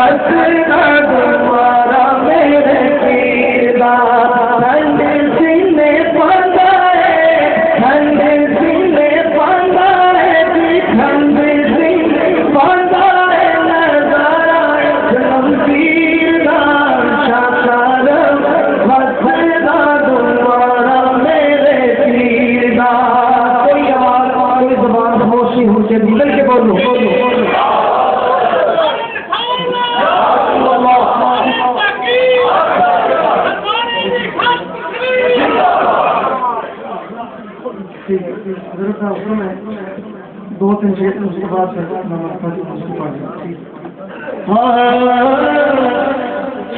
मसना तुम्हारा मेरे पीरदा ठंडे सीने पांदा है ठंडे सीने पांदा है ठंडे सीने पांदा है नजारा जन्म पीरदा शाकार मसना तुम्हारा मेरे पीरदा। कोई आवाज कोई जबान खामोशी हो के निकल के बोलो दो तीन शेर उसके बाद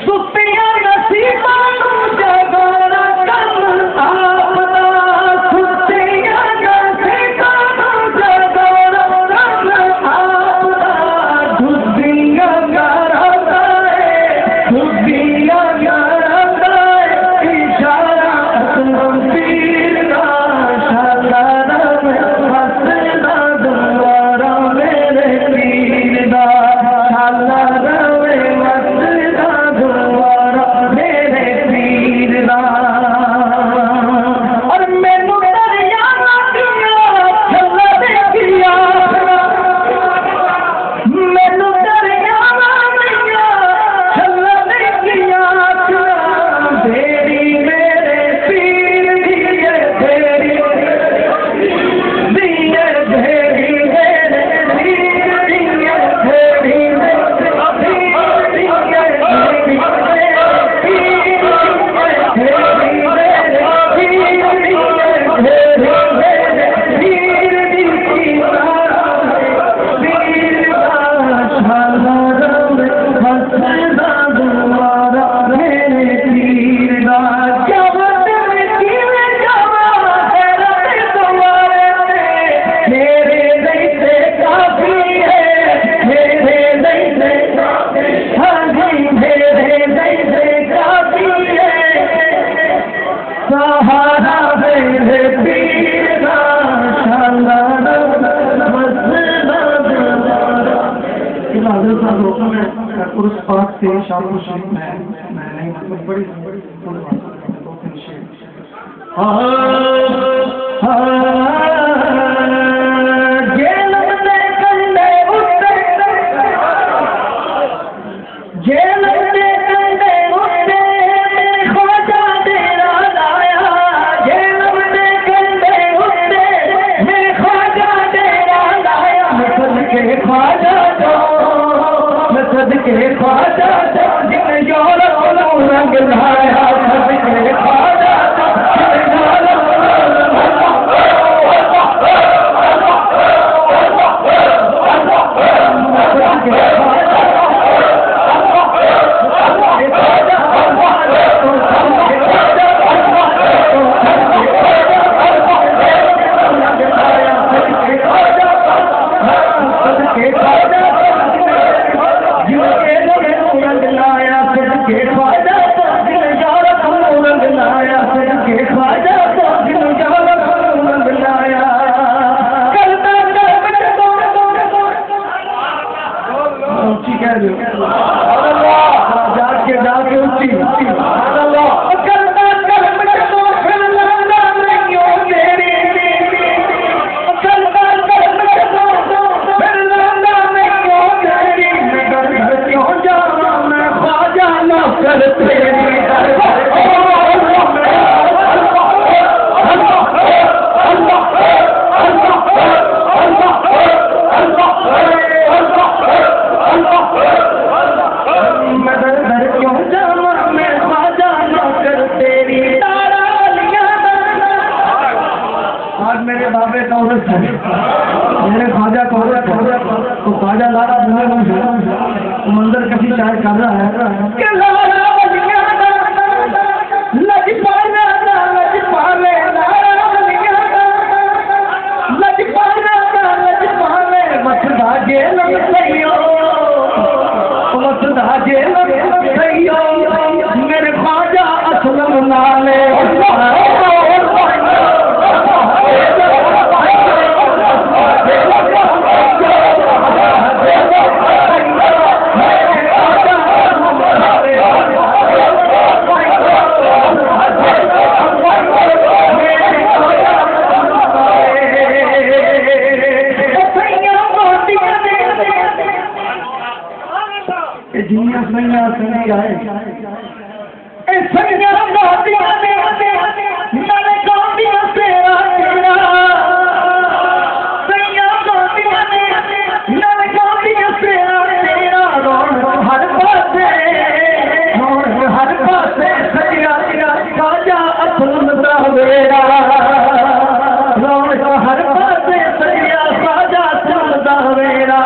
सुपिया नसीबा जगाना कम आपदा सुपिया नसीबा जगाना कम आपदा दुनिया गारदा है दुनिया गारदा है इशारा असलम पीर का शाला मसना दुआरा मेरे पीर दा शाला मसना दुआरा मेरे पीर दा। और मैनू दरिया चला देखिया मैनू दरिया चला देखिया तेरी मेरे पीर दिए तेरी दिए तेरी मेरे पीर दिए तेरी सहारा मेरे पीर का शाला उस पाक से शादी शरीफ में नहीं मतलब बड़ी दो तीन शेर सदके ख्वाजा जिन यारा रंग लाया सदके ख्वाजा जाके ऊंची मेरे बाबे कौरत है मेरे ख्वाजा कौरत है तो ख्वाजा लारा दुनिया में मंदिर कभी शायद कर रहा है कि लारा लजपाना लजपावे लारा लजपाना लजपावे मत धागे लग सैयो मत धागे लग सैयो मेरे ख्वाजा असलम नाले जिन्नियां सैयां संगी आए ए सैयां गादियां ने नाले गादियां तेरा तेरा सैयां गादियां ने नाले गादियां तेरा तेरा रोन हर पासे सैया खाजा अफल दा वेरा रोन हर पासे सैया खाजा अफल दा वेरा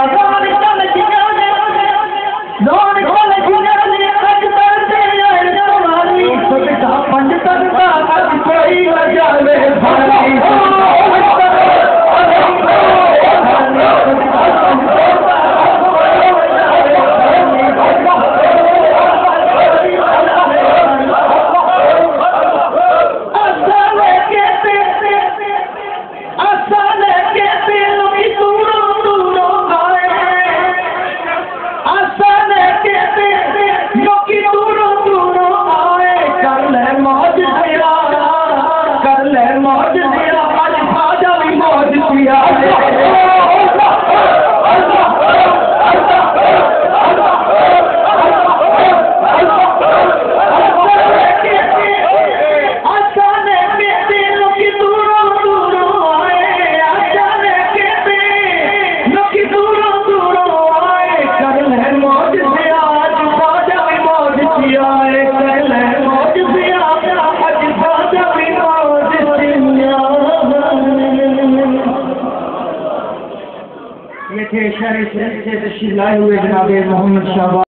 ये थे शेर से तशरीफ लाए हुए जनाब मोहम्मद शाहबाज।